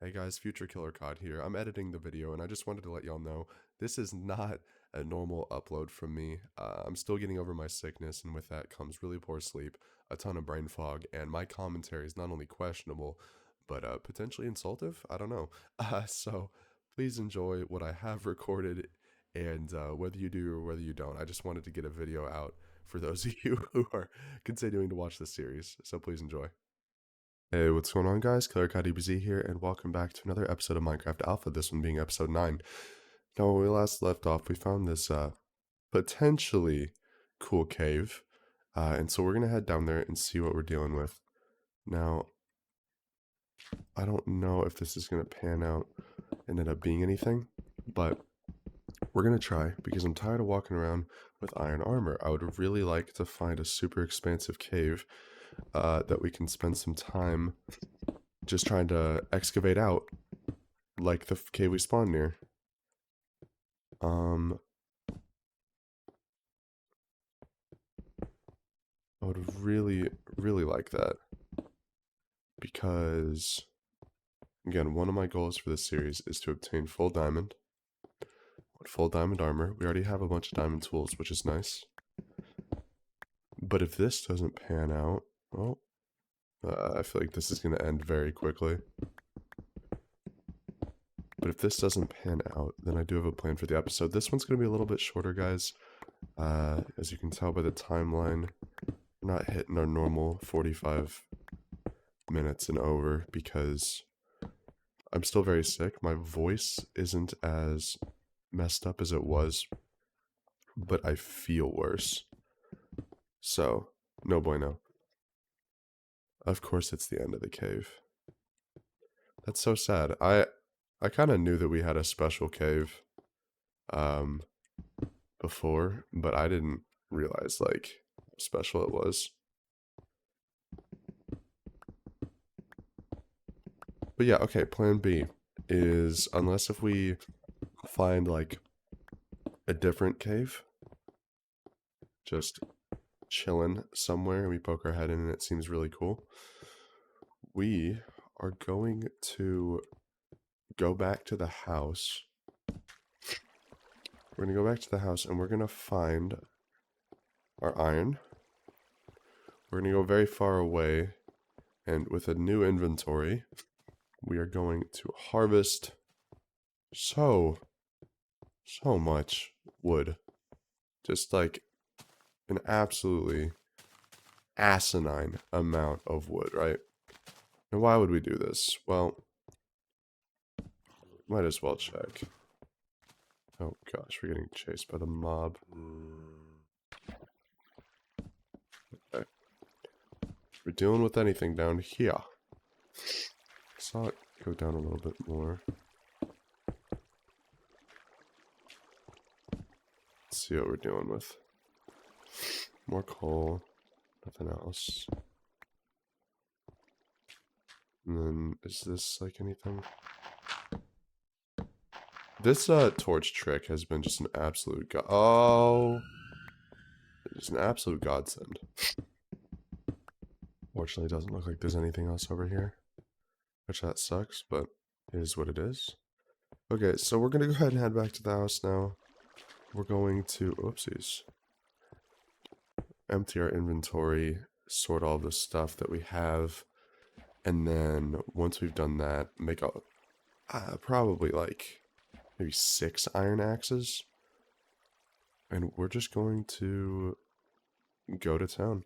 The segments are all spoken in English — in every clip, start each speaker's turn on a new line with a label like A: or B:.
A: Hey guys, Future Killer Cod here. I'm editing the video and I just wanted to let y'all know this is not a normal upload from me. I'm still getting over my sickness, and with that comes really poor sleep, a ton of brain fog, and my commentary is not only questionable, but potentially insultive? I don't know. So please enjoy what I have recorded, and whether you do or whether you don't, I just wanted to get a video out for those of you who are continuing to watch this series, so please enjoy. Hey, what's going on, guys? Killer Cat DBZ here, and welcome back to another episode of Minecraft Alpha, this one being episode 9. Now, when we last left off, we found this potentially cool cave, and so we're going to head down there and see what we're dealing with. Now, I don't know if this is going to pan out and end up being anything, but we're going to try, because I'm tired of walking around with iron armor. I would really like to find a super expansive cave that we can spend some time just trying to excavate out, like the cave we spawned near. I would really like that, because, again, one of my goals for this series is to obtain full diamond armor. We already have a bunch of diamond tools, which is nice. But if this doesn't pan out, well, I feel like this is going to end very quickly. But if this doesn't pan out, then I do have a plan for the episode. This one's going to be a little bit shorter, guys. As you can tell by the timeline, we're not hitting our normal 45 minutes and over, because I'm still very sick. My voice isn't as messed up as it was, but I feel worse. So, no bueno. Of course it's the end of the cave. That's so sad. I kind of knew that we had a special cave before, but I didn't realize like how special it was. But yeah, okay, plan B is, unless if we find like a different cave, just chilling somewhere and we poke our head in and it seems really cool, we are going to go back to the house. We're going to go back to the house and we're going to find our iron. We're going to go very far away, and with a new inventory, we are going to harvest so much wood. Just like an absolutely asinine amount of wood, right? And why would we do this? Well, might as well check. Oh gosh, we're getting chased by the mob. Okay. We're dealing with anything down here. Saw it go down a little bit more. Let's see what we're dealing with. More coal, nothing else. And then, is this like anything? This torch trick has been just an absolute just an absolute godsend. Fortunately, it doesn't look like there's anything else over here, which that sucks, but it is what it is. Okay, so we're gonna go ahead and head back to the house now. We're going to, oopsies, empty our inventory, sort all the stuff that we have, and then once we've done that, make probably like maybe 6 iron axes, and we're just going to go to town.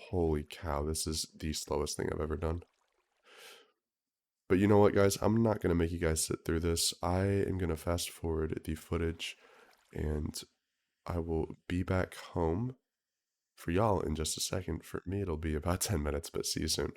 A: Holy cow, this is the slowest thing I've ever done. But you know what, guys? I'm not going to make you guys sit through this. I am going to fast forward the footage, and I will be back home for y'all in just a second. For me, it'll be about 10 minutes, but see you soon.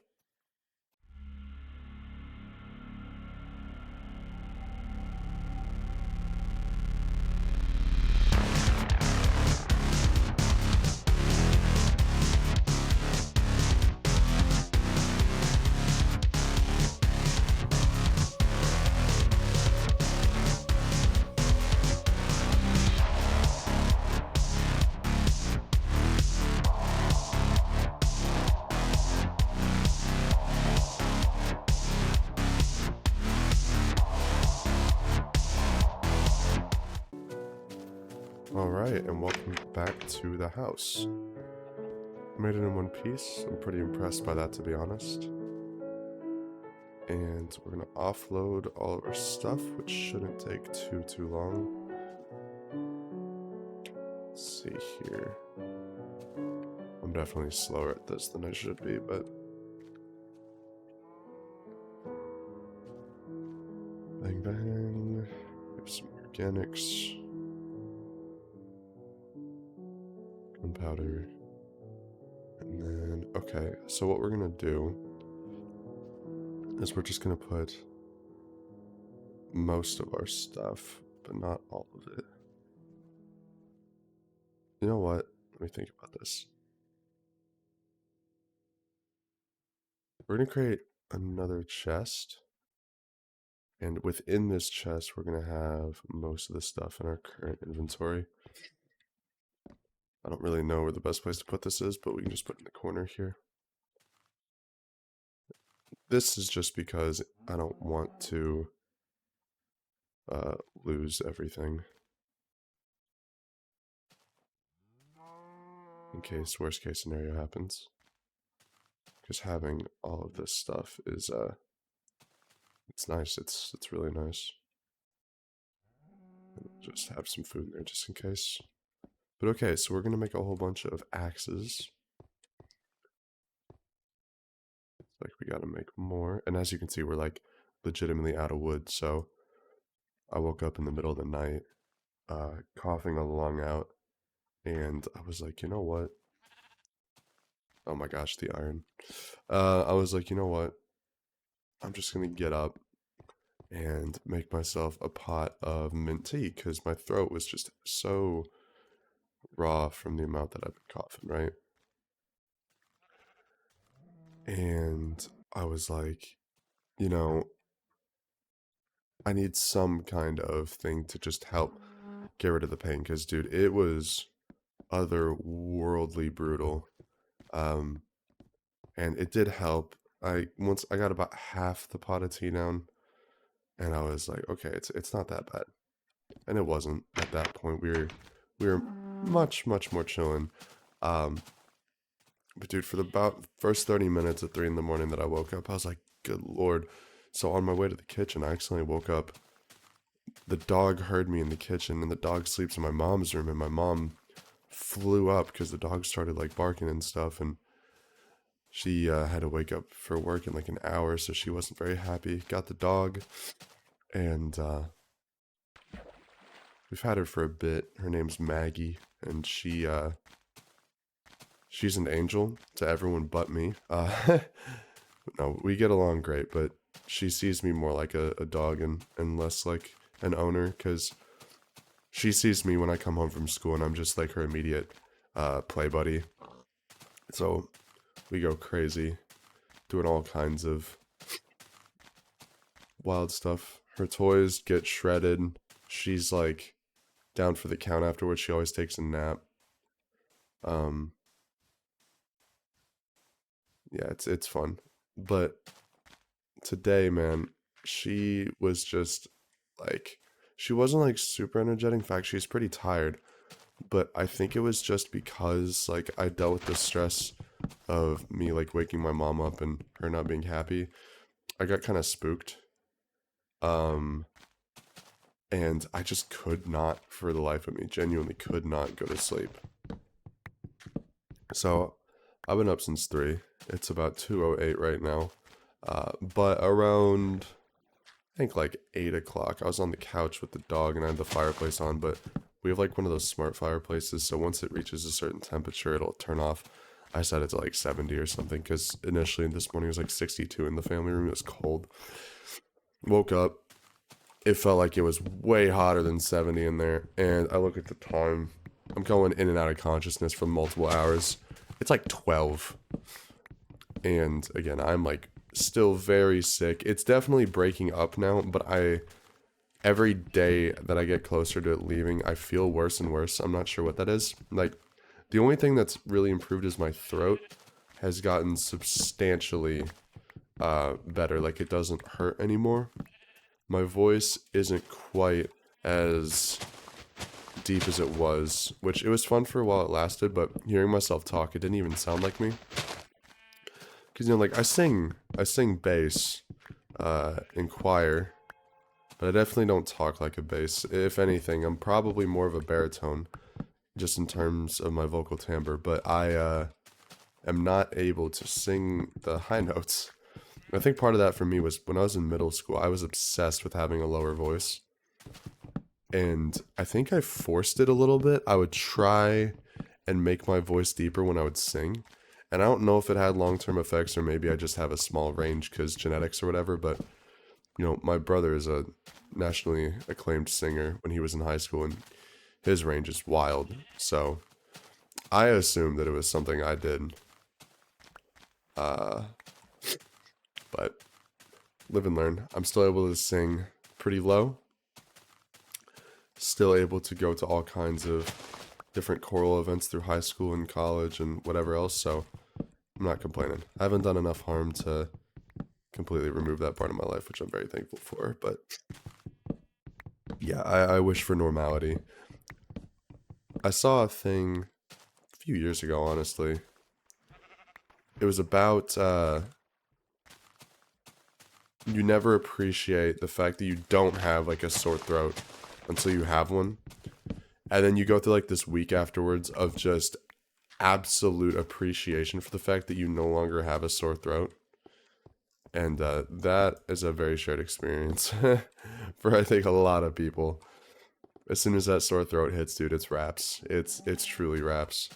A: Alright, and welcome back to the house. Made it in one piece. I'm pretty impressed by that, to be honest. And we're gonna offload all of our stuff, which shouldn't take too long. Let's see here. I'm definitely slower at this than I should be, but bang bang. Have some organics. Gunpowder. And then, okay, so what we're gonna do is we're just gonna put most of our stuff, but not all of it. You know what? Let me think about this. We're gonna create another chest. And within this chest, we're gonna have most of the stuff in our current inventory. I don't really know where the best place to put this is, but we can just put it in the corner here. This is just because I don't want to lose everything. In case worst case scenario happens. Because having all of this stuff is it's nice, it's really nice. Just have some food in there just in case. But okay, so we're gonna make a whole bunch of axes. Like we gotta make more. And as you can see, we're like legitimately out of wood, so I woke up in the middle of the night, coughing a lung out, and I was like, you know what? Oh my gosh, the iron. I was like, you know what? I'm just gonna get up and make myself a pot of mint tea because my throat was just so raw from the amount that I've been coughing, right? And I was like, you know, I need some kind of thing to just help get rid of the pain because, dude, it was otherworldly brutal. And it did help. Once I got about half the pot of tea down, and I was like, okay, it's not that bad, and it wasn't at that point. We were much more chilling. But dude, for the about first 30 minutes at 3 in the morning that I woke up, I was like, good lord. So on my way to the kitchen, I accidentally woke up. The dog heard me in the kitchen, and the dog sleeps in my mom's room, and my mom flew up because the dog started like barking and stuff, and she had to wake up for work in like an hour, so she wasn't very happy. Got the dog, and we've had her for a bit. Her name's Maggie, and she's an angel to everyone but me. No, we get along great, but she sees me more like a dog and less like an owner, because she sees me when I come home from school, and I'm just like her immediate play buddy. So we go crazy, doing all kinds of wild stuff. Her toys get shredded. She's like down for the count afterwards. She always takes a nap. Yeah, it's fun. But today, man, she was just like, she wasn't like super energetic. In fact, she's pretty tired. But I think it was just because like I dealt with the stress of me like waking my mom up and her not being happy. I got kind of spooked. And I just could not, for the life of me, genuinely could not go to sleep. So I've been up since 3. It's about 2:08 right now. But around, I think like 8 o'clock, I was on the couch with the dog and I had the fireplace on, but we have like one of those smart fireplaces, so once it reaches a certain temperature, it'll turn off. I set it to like 70 or something, because initially this morning it was like 62 in the family room. It was cold. Woke up. It felt like it was way hotter than 70 in there, and I look at the time. I'm going in and out of consciousness for multiple hours. It's like 12. And again, I'm like still very sick. It's definitely breaking up now, but every day that I get closer to it leaving, I feel worse and worse. I'm not sure what that is. Like, the only thing that's really improved is my throat has gotten substantially better. Like, it doesn't hurt anymore. My voice isn't quite as deep as it was, which it was fun for a while it lasted, but hearing myself talk, it didn't even sound like me. Because, you know, like, I sing bass, in choir, but I definitely don't talk like a bass. If anything, I'm probably more of a baritone, just in terms of my vocal timbre, but I am not able to sing the high notes. I think part of that for me was when I was in middle school, I was obsessed with having a lower voice. And I think I forced it a little bit. I would try and make my voice deeper when I would sing. And I don't know if it had long-term effects or maybe I just have a small range because genetics or whatever, but you know, my brother is a nationally acclaimed singer when he was in high school and his range is wild. So I assumed that it was something I did. Uh, but live and learn. I'm still able to sing pretty low. Still able to go to all kinds of different choral events through high school and college and whatever else, so I'm not complaining. I haven't done enough harm to completely remove that part of my life, which I'm very thankful for, but yeah, I wish for normality. I saw a thing a few years ago, honestly. It was about, you never appreciate the fact that you don't have, like, a sore throat until you have one. And then you go through, like, this week afterwards of just absolute appreciation for the fact that you no longer have a sore throat. And that is a very shared experience for, I think, a lot of people. As soon as that sore throat hits, dude, it's wraps. It's truly wraps.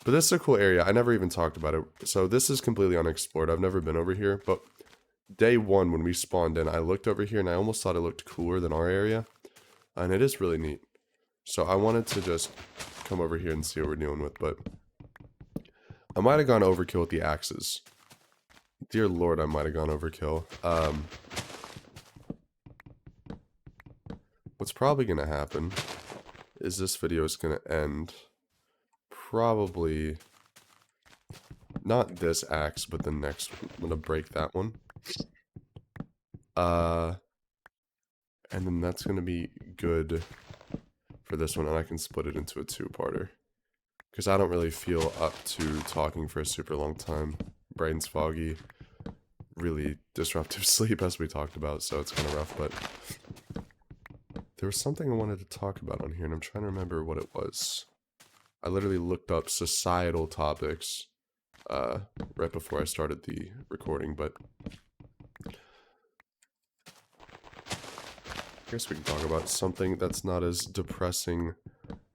A: But this is a cool area. I never even talked about it. So this is completely unexplored. I've never been over here. But day one, when we spawned in, I looked over here and I almost thought it looked cooler than our area. And it is really neat. So I wanted to just come over here and see what we're dealing with. But I might have gone overkill with the axes. Dear Lord, I might have gone overkill. What's probably going to happen is this video is going to end probably not this axe, but the next one. I'm going to break that one. And then that's going to be good for this one, and I can split it into a two-parter. Because I don't really feel up to talking for a super long time. Brain's foggy. Really disruptive sleep, as we talked about, so it's kind of rough, but there was something I wanted to talk about on here, and I'm trying to remember what it was. I literally looked up societal topics right before I started the recording, but I guess we can talk about something that's not as depressing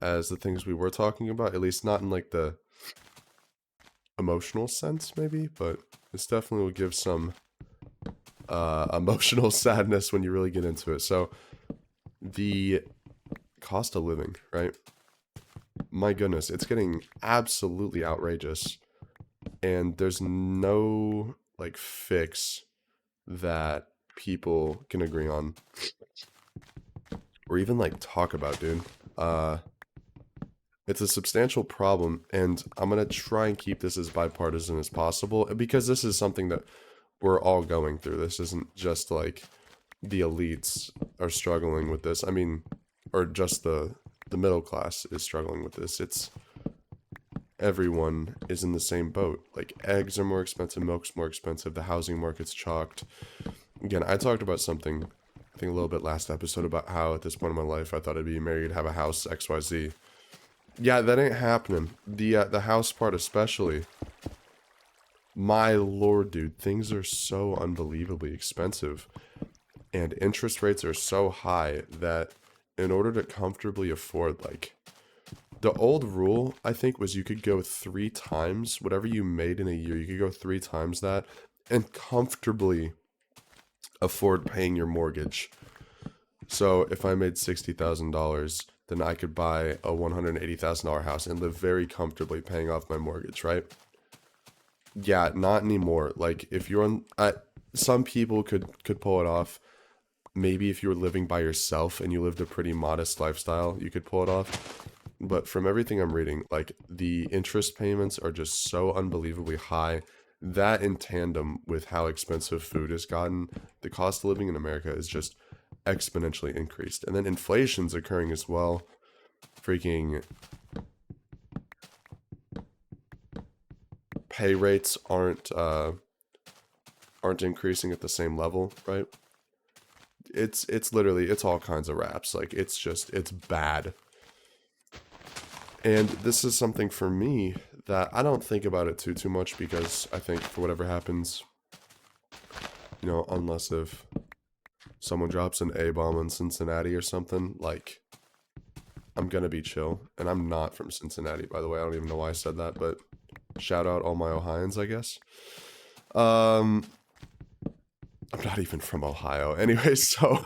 A: as the things we were talking about, at least not in like the emotional sense maybe, but this definitely will give some emotional sadness when you really get into it. So the cost of living, right? My goodness, it's getting absolutely outrageous, and there's no like fix that people can agree on or even like talk about, dude. It's a substantial problem, and I'm gonna try and keep this as bipartisan as possible because this is something that we're all going through. This isn't just like the elites are struggling with this. I mean, or just the middle class is struggling with this. It's everyone is in the same boat. Like, eggs are more expensive, milk's more expensive, the housing market's chalked. Again, I talked about something, I think a little bit last episode, about how at this point in my life I thought I'd be married, have a house, XYZ. Yeah, that ain't happening. The house part especially. My lord, dude, things are so unbelievably expensive. And interest rates are so high that in order to comfortably afford, like, the old rule, I think, was you could go 3 times whatever you made in a year. You could go 3 times that and comfortably afford paying your mortgage. So if I made $60,000, then I could buy a $180,000 house and live very comfortably paying off my mortgage, right? Yeah, not anymore. Like, if you're on, some people could pull it off. Maybe if you were living by yourself and you lived a pretty modest lifestyle, you could pull it off. But from everything I'm reading, like, the interest payments are just so unbelievably high. That in tandem with how expensive food has gotten, the cost of living in America is just exponentially increased. And then inflation's occurring as well. freaking pay rates aren't increasing at the same level, right? It's literally, it's all kinds of raps. Like, it's bad. And this is something for me that I don't think about it too much, because I think for whatever happens, you know, unless if someone drops an A-bomb in Cincinnati or something, like, I'm gonna be chill. And I'm not from Cincinnati, by the way. I don't even know why I said that, but shout out all my Ohioans, I guess. I'm not even from Ohio. Anyway, so,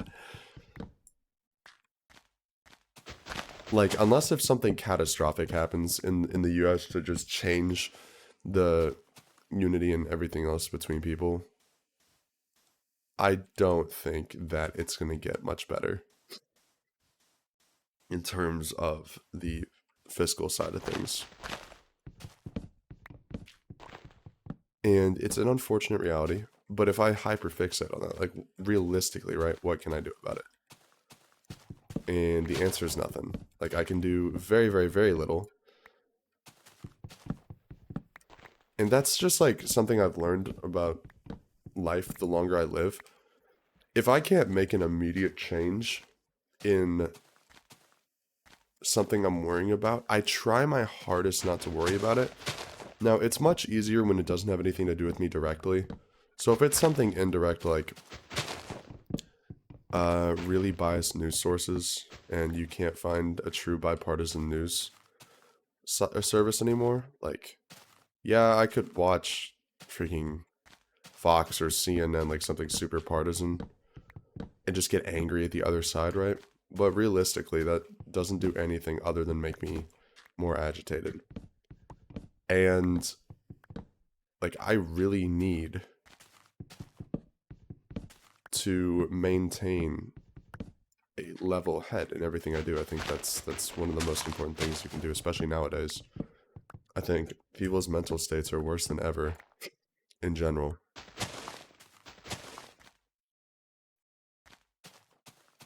A: like, unless if something catastrophic happens in the US to just change the unity and everything else between people, I don't think that it's going to get much better in terms of the fiscal side of things. And it's an unfortunate reality, but if I hyperfixate on that, like, realistically, right, what can I do about it? And the answer is nothing. Like, I can do very, very, very little. And that's just, like, something I've learned about life the longer I live. If I can't make an immediate change in something I'm worrying about, I try my hardest not to worry about it. Now, it's much easier when it doesn't have anything to do with me directly. So if it's something indirect, like really biased news sources, and you can't find a true bipartisan news service anymore, like, yeah, I could watch freaking Fox or CNN, like something super partisan, and just get angry at the other side, right? But realistically, that doesn't do anything other than make me more agitated. And, like, I really need to maintain a level head in everything I do. I think that's one of the most important things you can do, especially nowadays. I think people's mental states are worse than ever in general.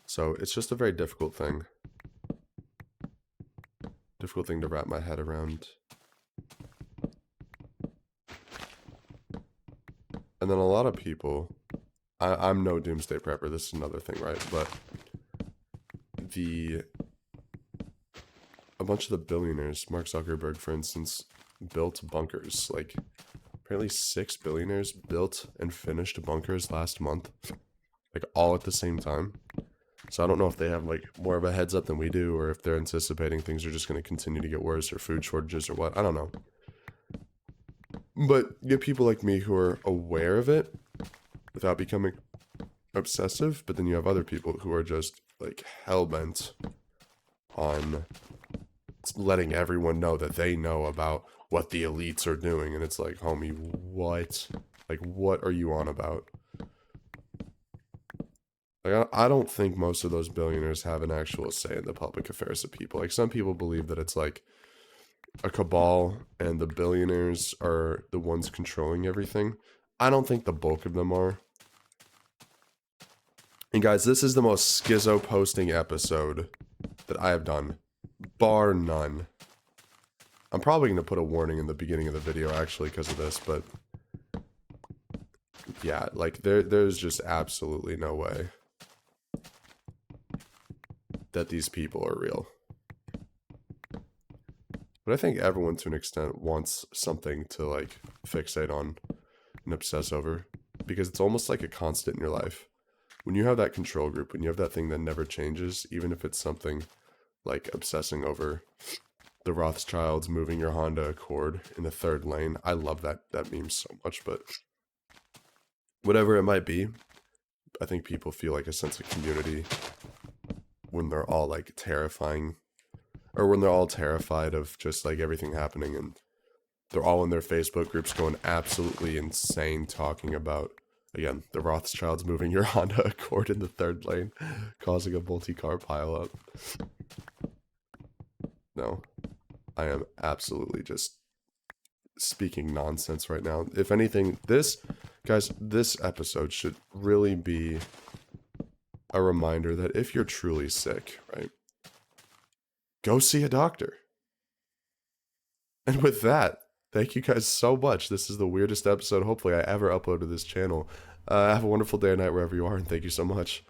A: So it's just a very difficult thing. Difficult thing to wrap my head around. And then a lot of people, I'm no doomsday prepper, this is another thing, right? But a bunch of the billionaires, Mark Zuckerberg, for instance, built bunkers. Like, apparently 6 billionaires built and finished bunkers last month, like, all at the same time. So I don't know if they have, like, more of a heads up than we do, or if they're anticipating things are just going to continue to get worse, or food shortages, or what. I don't know. But you get people like me who are aware of it without becoming obsessive, but then you have other people who are just, like, hell-bent on letting everyone know that they know about what the elites are doing. And it's like, homie, what? Like, what are you on about? Like, I don't think most of those billionaires have an actual say in the public affairs of people. Like, some people believe that it's like a cabal and the billionaires are the ones controlling everything. I don't think the bulk of them are. And guys, this is the most schizo posting episode that I have done, bar none. I'm probably going to put a warning in the beginning of the video, actually, because of this, but yeah, like, there's just absolutely no way that these people are real. But I think everyone, to an extent, wants something to, like, fixate on and obsess over, because it's almost like a constant in your life. When you have that control group, when you have that thing that never changes, even if it's something like obsessing over the Rothschilds moving your Honda Accord in the 3rd lane. I love that meme so much, but whatever it might be, I think people feel like a sense of community when they're all, like, terrifying, or when they're all terrified of just, like, everything happening, and they're all in their Facebook groups going absolutely insane talking about, again, the Rothschilds moving your Honda Accord in the 3rd lane, causing a multi-car pileup. No, I am absolutely just speaking nonsense right now. If anything, this episode should really be a reminder that if you're truly sick, right, go see a doctor. And with that, thank you guys so much. This is the weirdest episode, hopefully, I ever uploaded to this channel. Have a wonderful day or night wherever you are, and thank you so much.